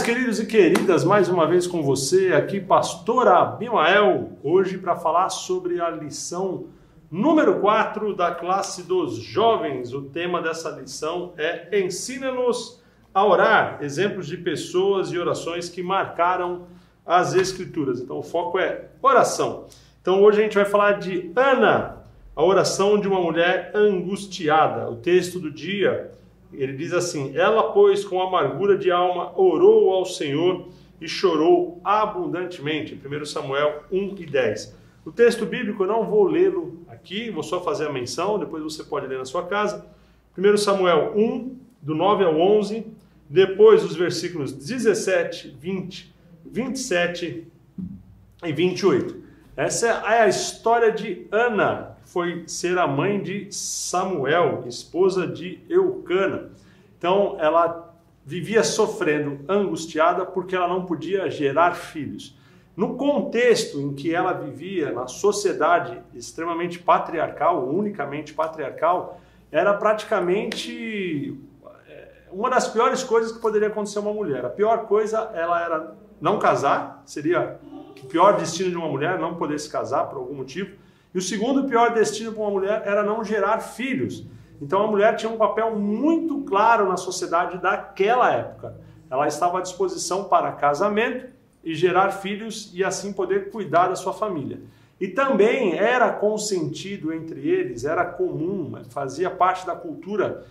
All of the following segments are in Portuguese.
queridos e queridas, mais uma vez com você aqui, Pastor Abimael, hoje para falar sobre a lição número 4 da classe dos jovens. O tema dessa lição é Ensina-nos a orar, exemplos de pessoas e orações que marcaram as Escrituras. Então o foco é oração. Então hoje a gente vai falar de Ana, a oração de uma mulher angustiada. O texto do dia, ele diz assim: ela, pois, com amargura de alma, orou ao Senhor e chorou abundantemente. 1 Samuel 1:10. O texto bíblico eu não vou lê-lo aqui, vou só fazer a menção, depois você pode ler na sua casa. 1 Samuel 1, do 9 ao 11, depois os versículos 17, 20, 27 e 28. Essa é a história de Ana, que foi ser a mãe de Samuel, esposa de Eucana. Então, ela vivia sofrendo, angustiada, porque ela não podia gerar filhos. No contexto em que ela vivia, na sociedade extremamente patriarcal, unicamente patriarcal, era praticamente uma das piores coisas que poderia acontecer a uma mulher. A pior coisa, ela era não casar, seria o pior destino de uma mulher, não poder se casar por algum motivo. E o segundo pior destino para uma mulher era não gerar filhos. Então a mulher tinha um papel muito claro na sociedade daquela época. Ela estava à disposição para casamento e gerar filhos e assim poder cuidar da sua família. E também era consentido entre eles, era comum, fazia parte da cultura,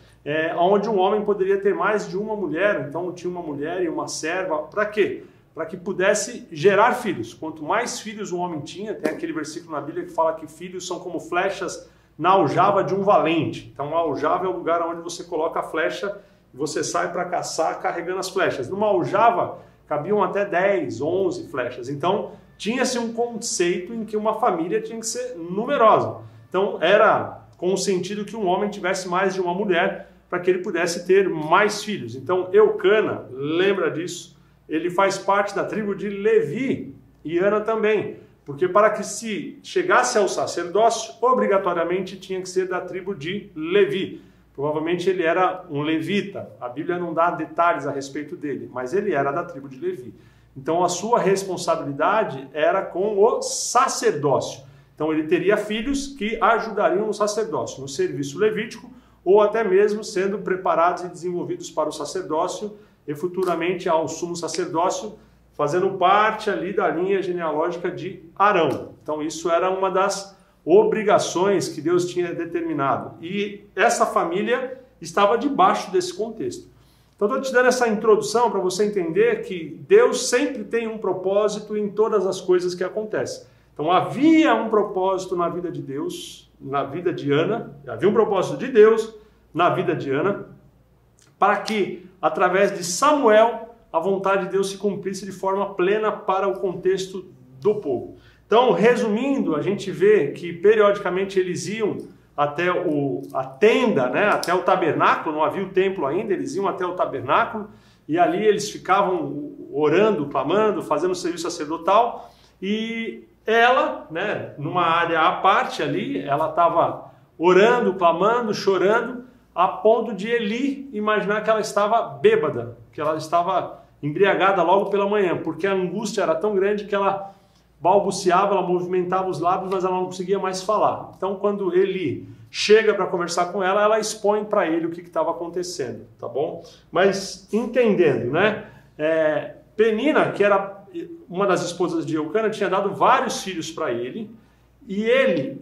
onde um homem poderia ter mais de uma mulher. Então tinha uma mulher e uma serva. Para quê? Para que pudesse gerar filhos. Quanto mais filhos um homem tinha, tem aquele versículo na Bíblia que fala que filhos são como flechas na aljava de um valente. Então a aljava é o lugar onde você coloca a flecha e você sai para caçar carregando as flechas. Numa aljava cabiam até 10, 11 flechas. Então tinha-se um conceito em que uma família tinha que ser numerosa. Então era com o sentido que um homem tivesse mais de uma mulher para que ele pudesse ter mais filhos. Então Eucana, lembra disso? Ele faz parte da tribo de Levi, e Ana também, porque para que se chegasse ao sacerdócio, obrigatoriamente tinha que ser da tribo de Levi. Provavelmente ele era um levita, a Bíblia não dá detalhes a respeito dele, mas ele era da tribo de Levi. Então a sua responsabilidade era com o sacerdócio. Então ele teria filhos que ajudariam no sacerdócio, no serviço levítico, ou até mesmo sendo preparados e desenvolvidos para o sacerdócio, e futuramente ao sumo sacerdócio, fazendo parte ali da linha genealógica de Arão. Então isso era uma das obrigações que Deus tinha determinado. E essa família estava debaixo desse contexto. Então estou te dando essa introdução para você entender que Deus sempre tem um propósito em todas as coisas que acontecem. Então havia um propósito na vida de Deus, na vida de Ana, havia um propósito de Deus na vida de Ana, para que, através de Samuel, a vontade de Deus se cumprisse de forma plena para o contexto do povo. Então, resumindo, a gente vê que periodicamente eles iam até a tenda, né, até o tabernáculo, não havia o templo ainda, eles iam até o tabernáculo, e ali eles ficavam orando, clamando, fazendo o serviço sacerdotal, e ela, né, numa área à parte ali, ela estava orando, clamando, chorando, a ponto de Eli imaginar que ela estava bêbada, que ela estava embriagada logo pela manhã, porque a angústia era tão grande que ela balbuciava, ela movimentava os lábios, mas ela não conseguia mais falar. Então, quando Eli chega para conversar com ela, ela expõe para ele o que estava acontecendo, tá bom? Mas entendendo, né? Penina, que era uma das esposas de Eucana, tinha dado vários filhos para ele, e ele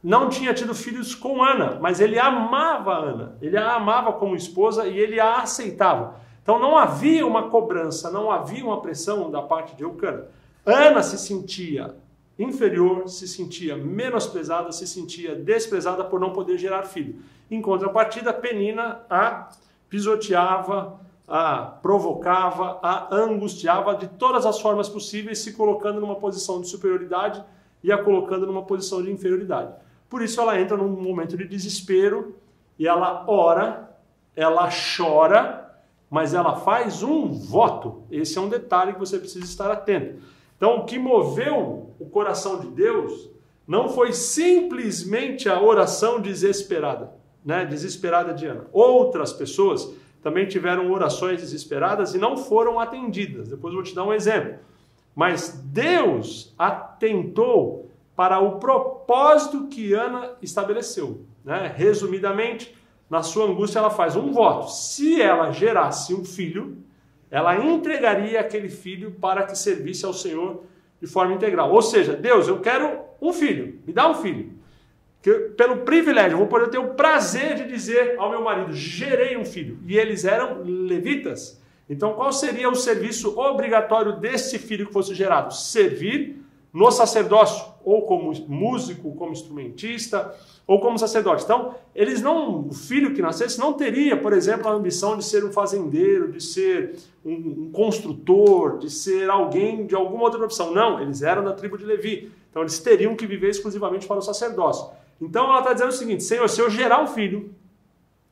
não tinha tido filhos com Ana, mas ele amava Ana, ele a amava como esposa e ele a aceitava. Então não havia uma cobrança, não havia uma pressão da parte de Eucana. Ana se sentia inferior, se sentia menosprezada, se sentia desprezada por não poder gerar filho. Em contrapartida, Penina a pisoteava, a provocava, a angustiava de todas as formas possíveis, se colocando numa posição de superioridade e a colocando numa posição de inferioridade. Por isso ela entra num momento de desespero e ela ora, ela chora, mas ela faz um voto. Esse é um detalhe que você precisa estar atento. Então, o que moveu o coração de Deus não foi simplesmente a oração desesperada, né? Desesperada de Ana. Outras pessoas também tiveram orações desesperadas e não foram atendidas. Depois eu vou te dar um exemplo. Mas Deus atentou para o propósito que Ana estabeleceu, né? Resumidamente, na sua angústia ela faz um voto. Se ela gerasse um filho, ela entregaria aquele filho para que servisse ao Senhor de forma integral. Ou seja, Deus, eu quero um filho, me dá um filho. Que pelo privilégio, eu vou poder ter o prazer de dizer ao meu marido, gerei um filho. E eles eram levitas. Então, qual seria o serviço obrigatório desse filho que fosse gerado? Servir no sacerdócio, ou como músico, como instrumentista, ou como sacerdote. Então, o filho que nascesse não teria, por exemplo, a ambição de ser um fazendeiro, de ser um construtor, de ser alguém de alguma outra profissão. Não, eles eram da tribo de Levi. Então, eles teriam que viver exclusivamente para o sacerdócio. Então, ela está dizendo o seguinte, Senhor, se eu gerar um filho,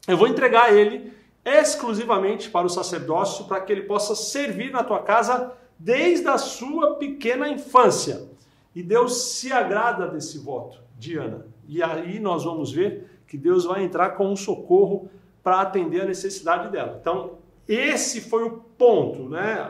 eu vou entregar ele exclusivamente para o sacerdócio, para que ele possa servir na tua casa desde a sua pequena infância. E Deus se agrada desse voto de Ana. E aí nós vamos ver que Deus vai entrar com um socorro para atender a necessidade dela. Então, esse foi o ponto, né?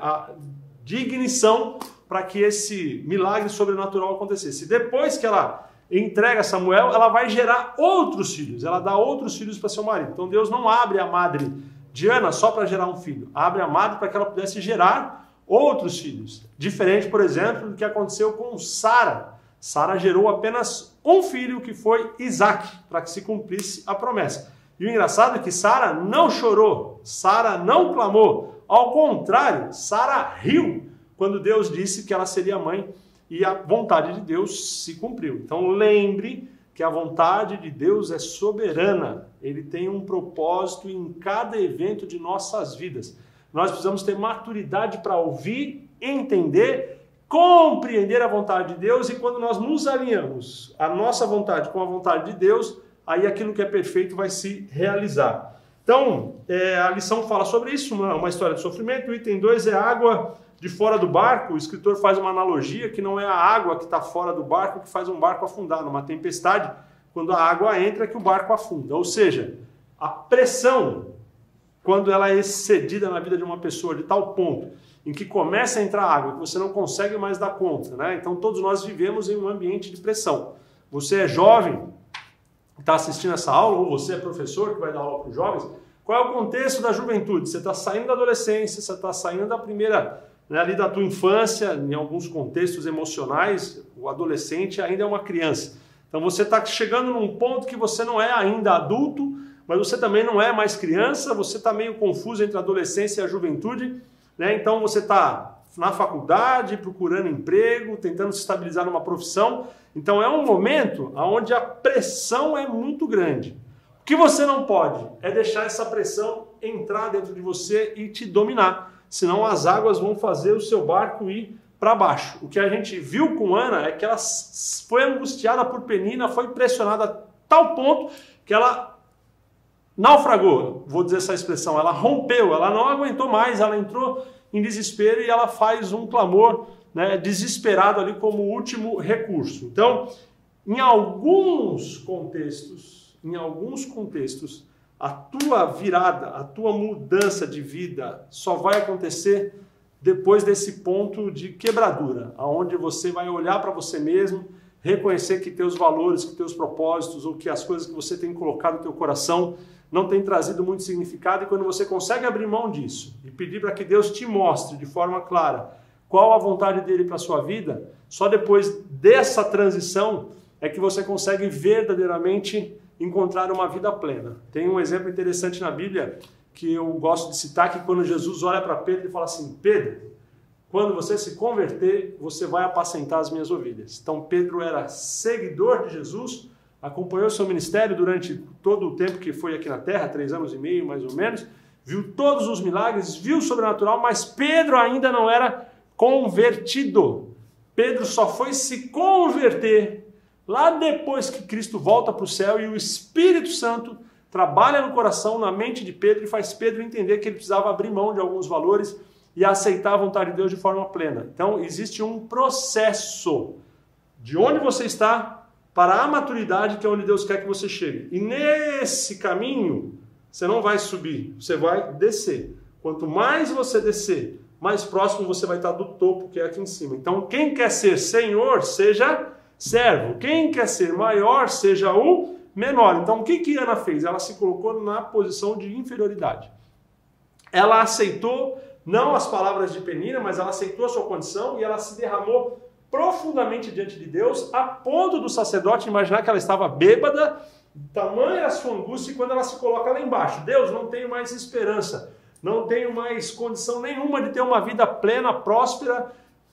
De ignição para que esse milagre sobrenatural acontecesse. Depois que ela entrega Samuel, ela vai gerar outros filhos. Ela dá outros filhos para seu marido. Então, Deus não abre a madre de Ana só para gerar um filho. Abre a madre para que ela pudesse gerar outros filhos. Diferente, por exemplo, do que aconteceu com Sara. Sara gerou apenas um filho, que foi Isaac, para que se cumprisse a promessa. E o engraçado é que Sara não chorou, Sara não clamou. Ao contrário, Sara riu quando Deus disse que ela seria mãe e a vontade de Deus se cumpriu. Então lembre que a vontade de Deus é soberana. Ele tem um propósito em cada evento de nossas vidas. Nós precisamos ter maturidade para ouvir, entender, compreender a vontade de Deus, e quando nós nos alinhamos a nossa vontade com a vontade de Deus, aí aquilo que é perfeito vai se realizar. Então, a lição fala sobre isso, uma história de sofrimento. O item 2 é a água de fora do barco. O escritor faz uma analogia que não é a água que está fora do barco que faz um barco afundar. Numa tempestade, quando a água entra, é que o barco afunda. Ou seja, a pressão, quando ela é excedida na vida de uma pessoa de tal ponto em que começa a entrar água, que você não consegue mais dar conta, né? Então todos nós vivemos em um ambiente de pressão. Você é jovem, está assistindo essa aula, ou você é professor que vai dar aula para os jovens, qual é o contexto da juventude? Você está saindo da adolescência, você está saindo da primeira, né, ali da tua infância, em alguns contextos emocionais, o adolescente ainda é uma criança. Então você está chegando num ponto que você não é ainda adulto, mas você também não é mais criança, você está meio confuso entre a adolescência e a juventude, né? Então você está na faculdade, procurando emprego, tentando se estabilizar numa profissão. Então é um momento onde a pressão é muito grande. O que você não pode é deixar essa pressão entrar dentro de você e te dominar, senão as águas vão fazer o seu barco ir para baixo. O que a gente viu com Ana é que ela foi angustiada por Penina, foi pressionada a tal ponto que ela naufragou, vou dizer essa expressão, ela rompeu, ela não aguentou mais, ela entrou em desespero e ela faz um clamor, né, desesperado ali como último recurso. Então, em alguns contextos, a tua virada, a tua mudança de vida só vai acontecer depois desse ponto de quebradura, onde você vai olhar para você mesmo, reconhecer que teus valores, que teus propósitos, ou que as coisas que você tem colocado no teu coração não tem trazido muito significado, e quando você consegue abrir mão disso e pedir para que Deus te mostre de forma clara qual a vontade dele para a sua vida, só depois dessa transição é que você consegue verdadeiramente encontrar uma vida plena. Tem um exemplo interessante na Bíblia que eu gosto de citar, que quando Jesus olha para Pedro e fala assim: Pedro, quando você se converter, você vai apacentar as minhas ovelhas. Então Pedro era seguidor de Jesus, acompanhou seu ministério durante todo o tempo que foi aqui na Terra, 3 anos e meio mais ou menos, viu todos os milagres, viu o sobrenatural, mas Pedro ainda não era convertido. Pedro só foi se converter lá depois que Cristo volta para o céu e o Espírito Santo trabalha no coração, na mente de Pedro, e faz Pedro entender que ele precisava abrir mão de alguns valores e aceitar a vontade de Deus de forma plena. Então existe um processo de onde você está para a maturidade, que é onde Deus quer que você chegue. E nesse caminho, você não vai subir, você vai descer. Quanto mais você descer, mais próximo você vai estar do topo, que é aqui em cima. Então, quem quer ser senhor, seja servo. Quem quer ser maior, seja o menor. Então, o que Ana fez? Ela se colocou na posição de inferioridade. Ela aceitou, não as palavras de Penina, mas ela aceitou a sua condição e ela se derramou profundamente diante de Deus, a ponto do sacerdote imaginar que ela estava bêbada, tamanha a sua angústia, e quando ela se coloca lá embaixo, Deus, não tenho mais esperança, não tenho mais condição nenhuma de ter uma vida plena, próspera,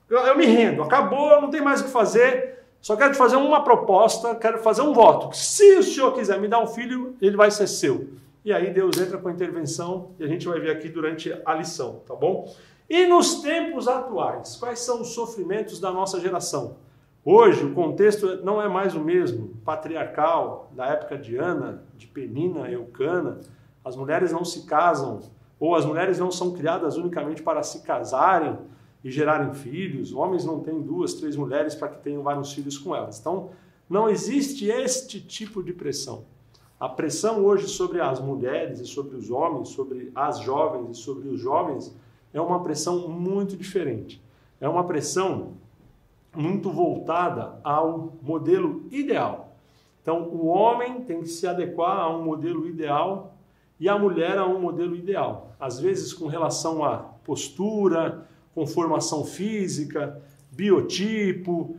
eu me rendo, acabou, eu não tenho mais o que fazer, só quero te fazer uma proposta, quero fazer um voto, se o Senhor quiser me dar um filho, ele vai ser seu. E aí Deus entra com a intervenção, e a gente vai ver aqui durante a lição, tá bom? E nos tempos atuais, quais são os sofrimentos da nossa geração? Hoje o contexto não é mais o mesmo, patriarcal, da época de Ana, de Penina, Eucana. As mulheres não se casam, ou as mulheres não são criadas unicamente para se casarem e gerarem filhos. Homens não têm 2, 3 mulheres para que tenham vários filhos com elas. Então, não existe este tipo de pressão. A pressão hoje sobre as mulheres e sobre os homens, sobre as jovens e sobre os jovens, é uma pressão muito diferente. É uma pressão muito voltada ao modelo ideal. Então, o homem tem que se adequar a um modelo ideal e a mulher a um modelo ideal. Às vezes com relação à postura, conformação física, biotipo,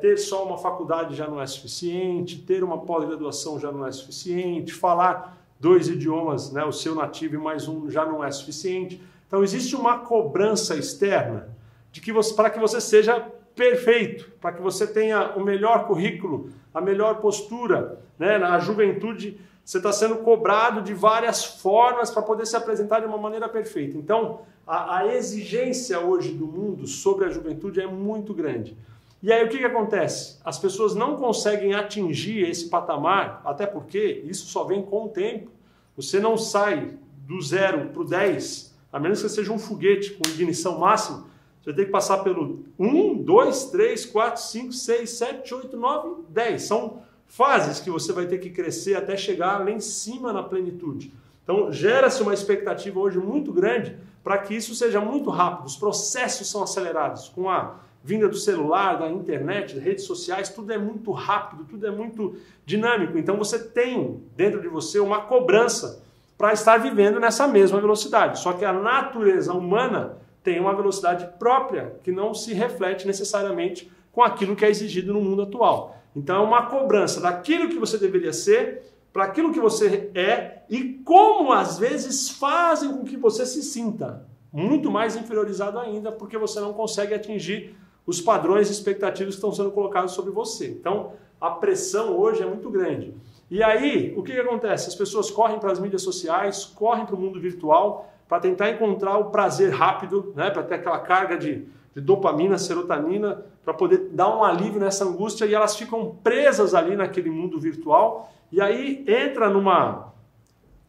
ter só uma faculdade já não é suficiente, ter uma pós-graduação já não é suficiente, falar 2 idiomas, né, o seu nativo e mais um já não é suficiente. Então existe uma cobrança externa de que para que você seja perfeito, para que você tenha o melhor currículo, a melhor postura, né? Na juventude você está sendo cobrado de várias formas para poder se apresentar de uma maneira perfeita. Então a exigência hoje do mundo sobre a juventude é muito grande. E aí o que acontece? As pessoas não conseguem atingir esse patamar, até porque isso só vem com o tempo. Você não sai do 0 para o 10, a menos que você seja um foguete com ignição máxima, você vai ter que passar pelo 1, 2, 3, 4, 5, 6, 7, 8, 9, 10. São fases que você vai ter que crescer até chegar lá em cima na plenitude. Então, gera-se uma expectativa hoje muito grande para que isso seja muito rápido. Os processos são acelerados. Com a vinda do celular, da internet, das redes sociais, tudo é muito rápido, tudo é muito dinâmico. Então, você tem dentro de você uma cobrança para estar vivendo nessa mesma velocidade. Só que a natureza humana tem uma velocidade própria que não se reflete necessariamente com aquilo que é exigido no mundo atual. Então é uma cobrança daquilo que você deveria ser para aquilo que você é e como às vezes fazem com que você se sinta muito mais inferiorizado ainda porque você não consegue atingir os padrões e expectativas que estão sendo colocados sobre você. Então a pressão hoje é muito grande. E aí, o que acontece? As pessoas correm para as mídias sociais, correm para o mundo virtual para tentar encontrar o prazer rápido, né? Para ter aquela carga de dopamina, serotonina, para poder dar um alívio nessa angústia e elas ficam presas ali naquele mundo virtual e aí entra numa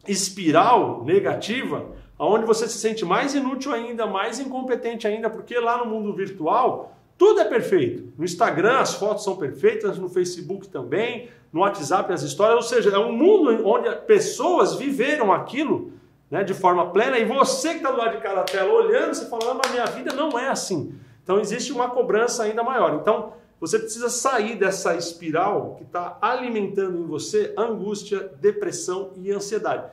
espiral negativa onde você se sente mais inútil ainda, mais incompetente ainda, porque lá no mundo virtual tudo é perfeito. No Instagram as fotos são perfeitas, no Facebook também, no WhatsApp as histórias, ou seja, é um mundo onde pessoas viveram aquilo, né, de forma plena e você que está do lado de cada tela olhando, você fala, mas minha vida não é assim. Então existe uma cobrança ainda maior. Então você precisa sair dessa espiral que está alimentando em você angústia, depressão e ansiedade.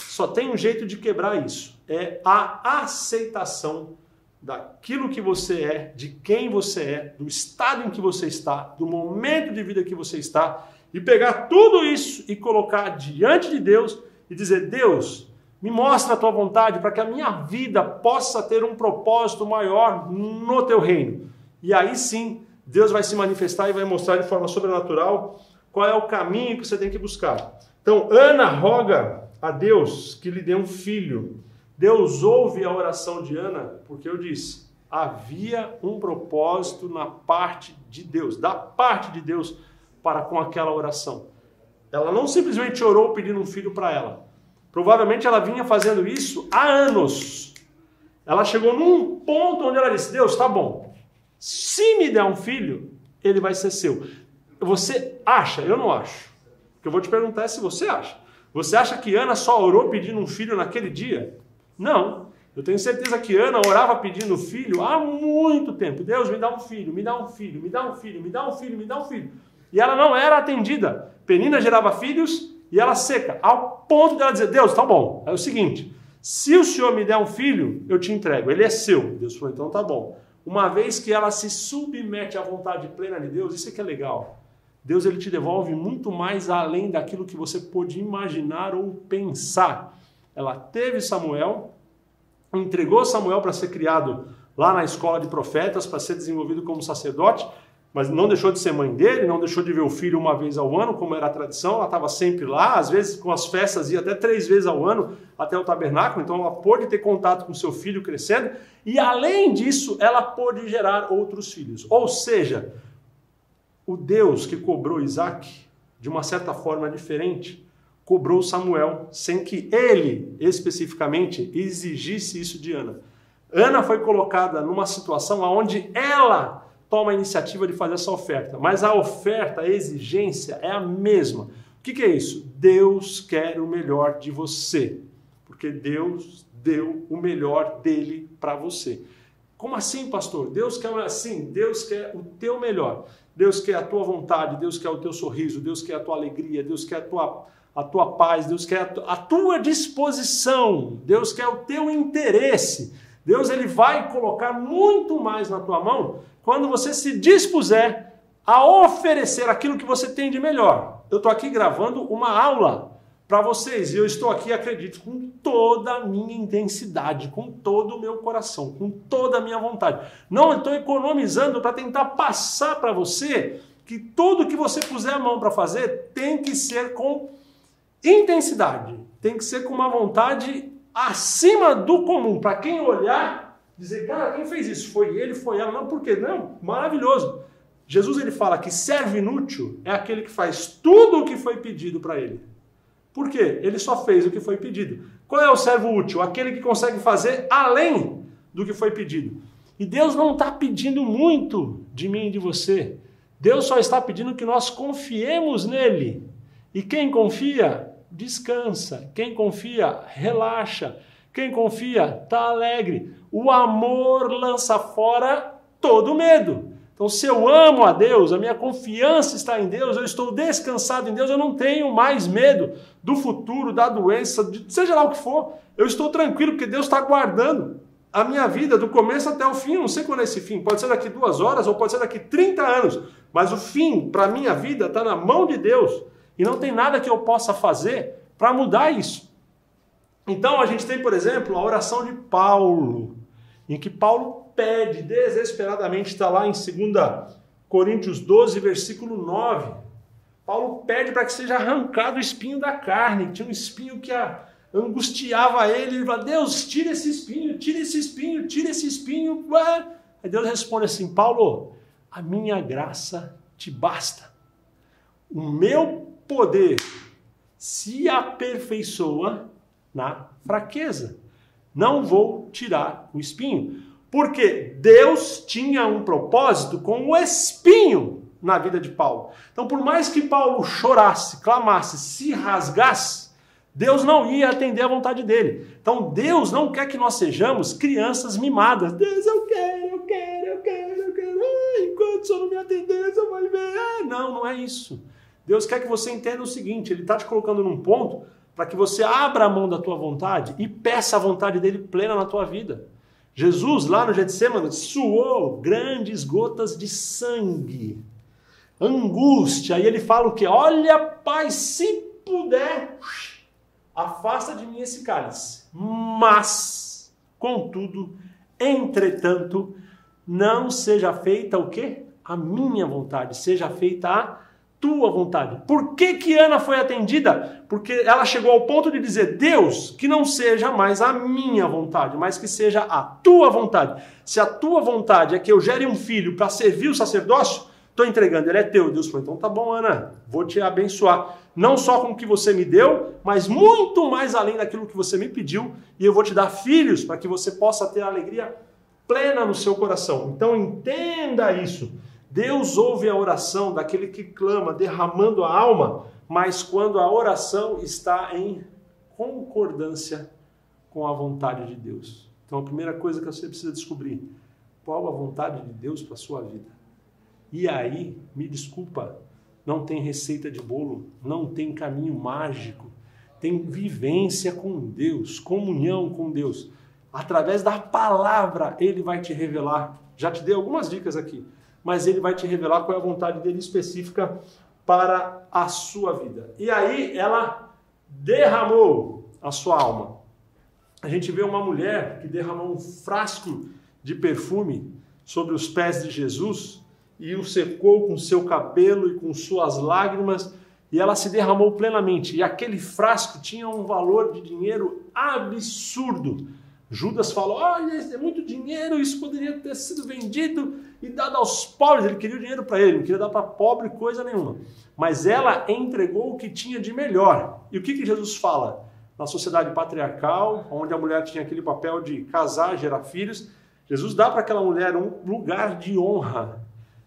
Só tem um jeito de quebrar isso, é a aceitação daquilo que você é, de quem você é, do estado em que você está, do momento de vida que você está, e pegar tudo isso e colocar diante de Deus e dizer, Deus, me mostra a tua vontade para que a minha vida possa ter um propósito maior no teu reino. E aí sim, Deus vai se manifestar e vai mostrar de forma sobrenatural qual é o caminho que você tem que buscar. Então, Ana roga a Deus que lhe dê um filho. Deus ouve a oração de Ana, porque eu disse, havia um propósito na parte de Deus, da parte de Deus para com aquela oração. Ela não simplesmente orou pedindo um filho para ela. Provavelmente ela vinha fazendo isso há anos. Ela chegou num ponto onde ela disse, Deus, tá bom, se me der um filho, ele vai ser seu. Você acha? Eu não acho. O que eu vou te perguntar é se você acha. Você acha que Ana só orou pedindo um filho naquele dia? Não. Eu tenho certeza que Ana orava pedindo filho há muito tempo. Deus, me dá um filho, me dá um filho, me dá um filho, me dá um filho, me dá um filho. E ela não era atendida. Penina gerava filhos e ela seca, ao ponto dela dizer, Deus, tá bom, é o seguinte, se o Senhor me der um filho, eu te entrego, ele é seu. Deus falou, então tá bom. Uma vez que ela se submete à vontade plena de Deus, isso é que é legal. Deus ele te devolve muito mais além daquilo que você pôde imaginar ou pensar. Ela teve Samuel, entregou Samuel para ser criado lá na escola de profetas, para ser desenvolvido como sacerdote, mas não deixou de ser mãe dele, não deixou de ver o filho uma vez ao ano, como era a tradição, ela estava sempre lá, às vezes com as festas ia até 3 vezes ao ano até o tabernáculo, então ela pôde ter contato com seu filho crescendo, e além disso, ela pôde gerar outros filhos. Ou seja, o Deus que cobrou Isaac, de uma certa forma diferente, cobrou Samuel, sem que ele, especificamente, exigisse isso de Ana. Ana foi colocada numa situação onde ela toma a iniciativa de fazer essa oferta, mas a oferta, a exigência é a mesma. O que é isso? Deus quer o melhor de você, porque Deus deu o melhor dele para você. Como assim, pastor? Deus quer assim, Deus quer o teu melhor. Deus quer a tua vontade, Deus quer o teu sorriso, Deus quer a tua alegria, Deus quer a tua paz, Deus quer a tua disposição, Deus quer o teu interesse. Deus ele vai colocar muito mais na tua mão quando você se dispuser a oferecer aquilo que você tem de melhor. Eu estou aqui gravando uma aula para vocês e eu estou aqui, acredito, com toda a minha intensidade, com todo o meu coração, com toda a minha vontade. Não estou economizando para tentar passar para você que tudo que você puser a mão para fazer tem que ser com intensidade, tem que ser com uma vontade acima do comum, para quem olhar, dizer, cara, quem fez isso? Foi ele, foi ela? Não, por quê? Não, maravilhoso. Jesus ele fala que servo inútil é aquele que faz tudo o que foi pedido para ele. Por quê? Ele só fez o que foi pedido. Qual é o servo útil? Aquele que consegue fazer além do que foi pedido. E Deus não está pedindo muito de mim e de você. Deus só está pedindo que nós confiemos nele. E quem confia, descansa. Quem confia, relaxa. Quem confia, está alegre. O amor lança fora todo medo. Então, se eu amo a Deus, a minha confiança está em Deus, eu estou descansado em Deus, eu não tenho mais medo do futuro, da doença, seja lá o que for. Eu estou tranquilo, porque Deus está guardando a minha vida do começo até o fim. Eu não sei quando é esse fim, pode ser daqui 2 horas ou pode ser daqui 30 anos. Mas o fim para a minha vida está na mão de Deus. E não tem nada que eu possa fazer para mudar isso. Então, a gente tem, por exemplo, a oração de Paulo, em que Paulo pede desesperadamente, está lá em 2 Coríntios 12, versículo 9. Paulo pede para que seja arrancado o espinho da carne. Tinha um espinho que angustiava ele. Ele fala, Deus, tira esse espinho, tira esse espinho, tira esse espinho. Aí Deus responde assim, Paulo, a minha graça te basta. O meu poder se aperfeiçoa na fraqueza. Não vou tirar o espinho. Porque Deus tinha um propósito com o espinho na vida de Paulo. Então, por mais que Paulo chorasse, clamasse, se rasgasse, Deus não ia atender a vontade dele. Então, Deus não quer que nós sejamos crianças mimadas. Deus, eu quero. Enquanto o Senhor não me atender, você vai ver. Não, não é isso. Deus quer que você entenda o seguinte, Ele está te colocando num ponto para que você abra a mão da tua vontade e peça a vontade dele plena na tua vida. Jesus, lá no Getsêmani, suou grandes gotas de sangue, angústia, e ele fala o quê? Olha, Pai, se puder, afasta de mim esse cálice. Mas, contudo, entretanto, não seja feita o quê? A minha vontade, seja feita a tua vontade. Por que Ana foi atendida? Porque ela chegou ao ponto de dizer, Deus, que não seja mais a minha vontade, mas que seja a tua vontade. Se a tua vontade é que eu gere um filho para servir o sacerdócio, estou entregando, ele é teu. Deus falou, então tá bom, Ana, vou te abençoar. Não só com o que você me deu, mas muito mais além daquilo que você me pediu, e eu vou te dar filhos para que você possa ter a alegria plena no seu coração. Então entenda isso. Deus ouve a oração daquele que clama, derramando a alma, mas quando a oração está em concordância com a vontade de Deus. Então a primeira coisa que você precisa descobrir, qual a vontade de Deus para a sua vida? E aí, me desculpa, não tem receita de bolo, não tem caminho mágico, tem vivência com Deus, comunhão com Deus. Através da palavra, Ele vai te revelar. Já te dei algumas dicas aqui, mas Ele vai te revelar qual é a vontade dEle específica para a sua vida. E aí, ela derramou a sua alma. A gente vê uma mulher que derramou um frasco de perfume sobre os pés de Jesus e o secou com seu cabelo e com suas lágrimas, e ela se derramou plenamente. E aquele frasco tinha um valor de dinheiro absurdo. Judas falou, olha, é muito dinheiro, isso poderia ter sido vendido e dado aos pobres. Ele queria o dinheiro para ele, não queria dar para pobre coisa nenhuma. Mas ela entregou o que tinha de melhor. E o que Jesus fala? Na sociedade patriarcal, onde a mulher tinha aquele papel de casar, gerar filhos, Jesus dá para aquela mulher um lugar de honra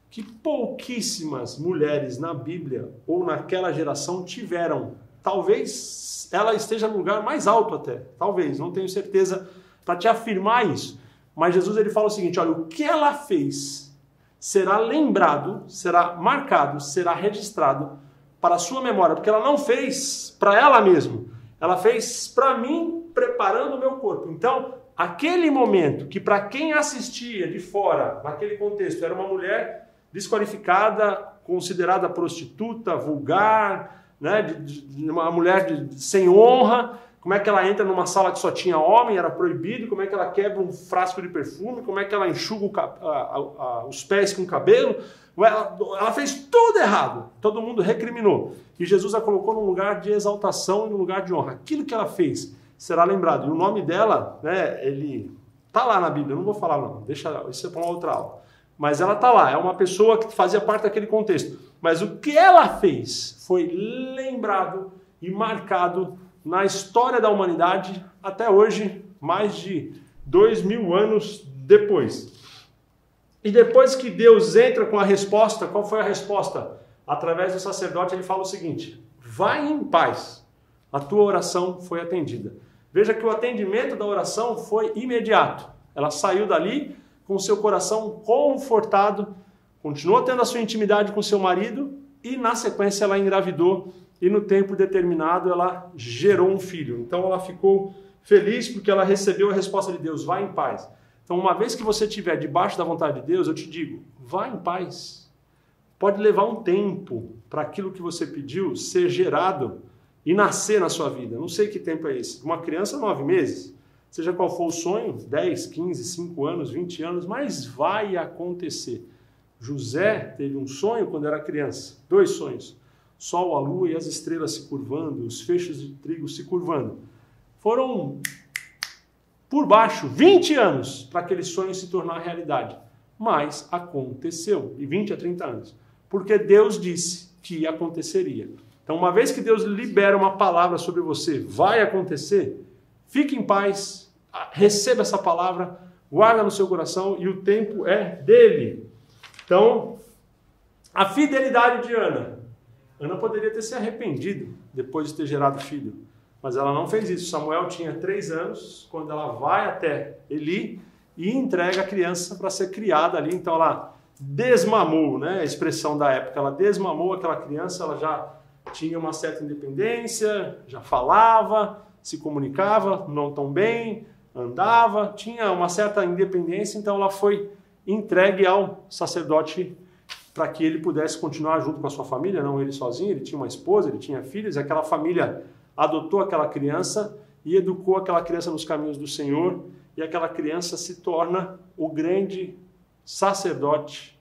que pouquíssimas mulheres na Bíblia ou naquela geração tiveram. Talvez ela esteja no lugar mais alto até, talvez, não tenho certeza para te afirmar isso. Mas Jesus ele fala o seguinte, olha, o que ela fez será lembrado, será marcado, será registrado para a sua memória, porque ela não fez para ela mesma, ela fez para mim, preparando o meu corpo. Então, aquele momento que para quem assistia de fora, naquele contexto, era uma mulher desqualificada, considerada prostituta, vulgar, né, uma mulher sem honra, como é que ela entra numa sala que só tinha homem, era proibido, como é que ela quebra um frasco de perfume, como é que ela enxuga os pés com o cabelo, ela fez tudo errado, todo mundo recriminou, e Jesus a colocou num lugar de exaltação e num lugar de honra. Aquilo que ela fez será lembrado, e o nome dela, né, ele está lá na Bíblia, eu não vou falar não, deixa isso é para uma outra aula. Mas ela está lá, é uma pessoa que fazia parte daquele contexto. Mas o que ela fez foi lembrado e marcado na história da humanidade até hoje, mais de 2000 anos depois. E depois que Deus entra com a resposta, qual foi a resposta? Através do sacerdote ele fala o seguinte, vai em paz, a tua oração foi atendida. Veja que o atendimento da oração foi imediato. Ela saiu dali com seu coração confortado, continuou tendo a sua intimidade com seu marido e na sequência ela engravidou e no tempo determinado ela gerou um filho. Então ela ficou feliz porque ela recebeu a resposta de Deus, vai em paz. Então uma vez que você estiver debaixo da vontade de Deus, eu te digo, vá em paz. Pode levar um tempo para aquilo que você pediu ser gerado e nascer na sua vida. Não sei que tempo é esse. Uma criança, 9 meses. Seja qual for o sonho, 10, 15, 5 anos, 20 anos, mas vai acontecer. José teve um sonho quando era criança, 2 sonhos. Sol, a lua e as estrelas se curvando, os feixes de trigo se curvando. Foram, por baixo, 20 anos para aquele sonho se tornar realidade. Mas aconteceu, de 20 a 30 anos. Porque Deus disse que aconteceria. Então, uma vez que Deus libera uma palavra sobre você, vai acontecer, fique em paz, receba essa palavra, guarda no seu coração e o tempo é dele. Então, a fidelidade de Ana. Ana poderia ter se arrependido depois de ter gerado filho, mas ela não fez isso. Samuel tinha 3 anos quando ela vai até Eli e entrega a criança para ser criada ali. Então ela desmamou, né? A expressão da época, ela desmamou aquela criança, ela já tinha uma certa independência, já falava, se comunicava, não tão bem, andava, tinha uma certa independência, então ela foi entregue ao sacerdote para que ele pudesse continuar junto com a sua família, não ele sozinho, ele tinha uma esposa, ele tinha filhos, e aquela família adotou aquela criança e educou aquela criança nos caminhos do Senhor, e aquela criança se torna o grande sacerdote,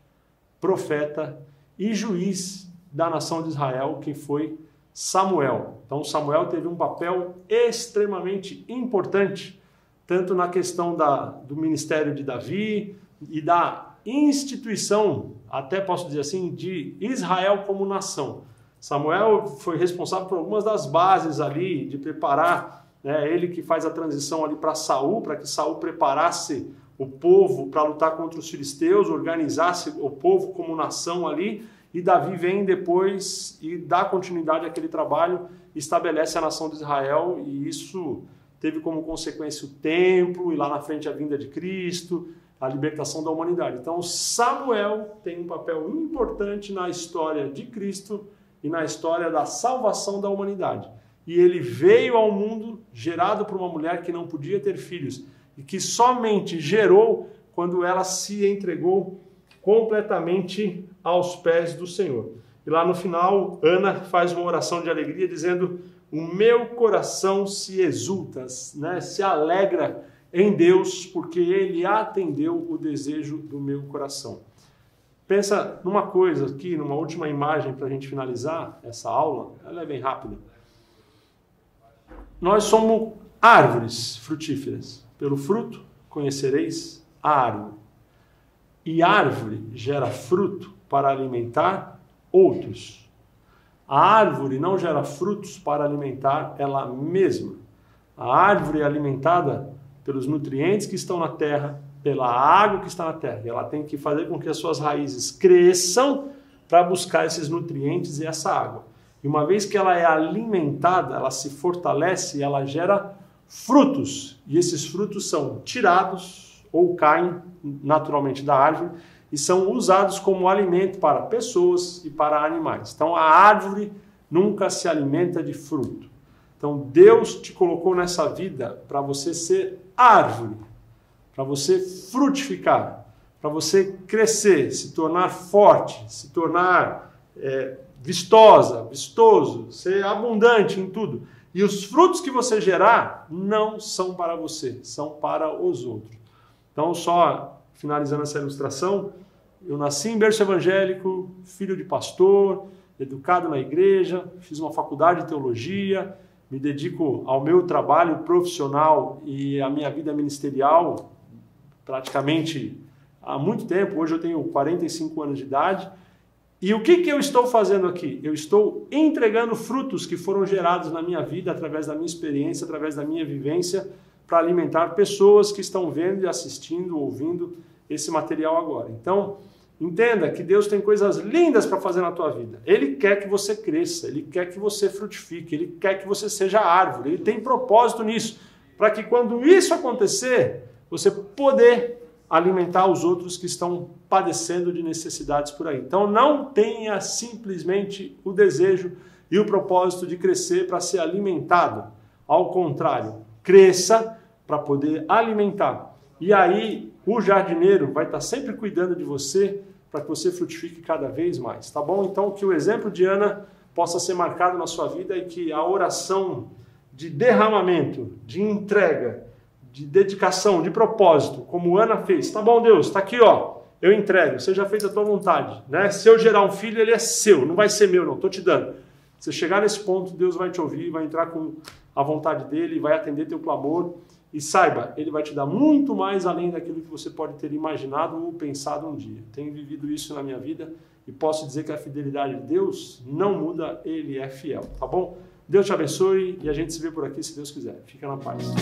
profeta e juiz da nação de Israel, que foi Samuel. Então Samuel teve um papel extremamente importante, tanto na questão do ministério de Davi e da instituição, até posso dizer assim, de Israel como nação. Samuel foi responsável por algumas das bases ali, de preparar, né, ele que faz a transição ali para Saul, para que Saul preparasse o povo para lutar contra os filisteus, organizasse o povo como nação ali, e Davi vem depois e dá continuidade àquele trabalho, estabelece a nação de Israel, e isso teve como consequência o templo, e lá na frente a vinda de Cristo, a libertação da humanidade. Então Samuel tem um papel importante na história de Cristo e na história da salvação da humanidade. E ele veio ao mundo gerado por uma mulher que não podia ter filhos e que somente gerou quando ela se entregou completamente aos pés do Senhor. E lá no final, Ana faz uma oração de alegria dizendo: o meu coração se exulta, né? Se alegra em Deus, porque Ele atendeu o desejo do meu coração. Pensa numa coisa aqui, numa última imagem para a gente finalizar essa aula, ela é bem rápida. Nós somos árvores frutíferas. Pelo fruto conhecereis a árvore. E árvore gera fruto para alimentar outros. A árvore não gera frutos para alimentar ela mesma. A árvore é alimentada pelos nutrientes que estão na terra, pela água que está na terra. E ela tem que fazer com que as suas raízes cresçam para buscar esses nutrientes e essa água. E uma vez que ela é alimentada, ela se fortalece e ela gera frutos. E esses frutos são tirados ou caem naturalmente da árvore e são usados como alimento para pessoas e para animais. Então a árvore nunca se alimenta de fruto. Então Deus te colocou nessa vida para você ser árvore, para você frutificar, para você crescer, se tornar forte, se tornar vistosa, vistoso, ser abundante em tudo. E os frutos que você gerar não são para você, são para os outros. Então, só finalizando essa ilustração, eu nasci em berço evangélico, filho de pastor, educado na igreja, fiz uma faculdade de teologia, me dedico ao meu trabalho profissional e à minha vida ministerial praticamente há muito tempo. Hoje eu tenho 45 anos de idade. E o que eu estou fazendo aqui? Eu estou entregando frutos que foram gerados na minha vida, através da minha experiência, através da minha vivência, para alimentar pessoas que estão vendo e assistindo, ouvindo esse material agora. Então, entenda que Deus tem coisas lindas para fazer na tua vida. Ele quer que você cresça, Ele quer que você frutifique, Ele quer que você seja árvore. Ele tem propósito nisso, para que quando isso acontecer, você poder alimentar os outros que estão padecendo de necessidades por aí. Então não tenha simplesmente o desejo e o propósito de crescer para ser alimentado. Ao contrário, cresça para poder alimentar. E aí o jardineiro vai estar sempre cuidando de você para que você frutifique cada vez mais, tá bom? Então que o exemplo de Ana possa ser marcado na sua vida e que a oração de derramamento, de entrega, de dedicação, de propósito, como Ana fez. Tá bom, Deus, está aqui, ó, eu entrego, seja feita a tua vontade, né? Se eu gerar um filho, ele é seu, não vai ser meu, não, estou te dando. Se chegar nesse ponto, Deus vai te ouvir, vai entrar com a vontade dele, vai atender teu clamor, e saiba, ele vai te dar muito mais além daquilo que você pode ter imaginado ou pensado um dia. Tenho vivido isso na minha vida e posso dizer que a fidelidade de Deus não muda, ele é fiel, tá bom? Deus te abençoe e a gente se vê por aqui se Deus quiser. Fica na paz.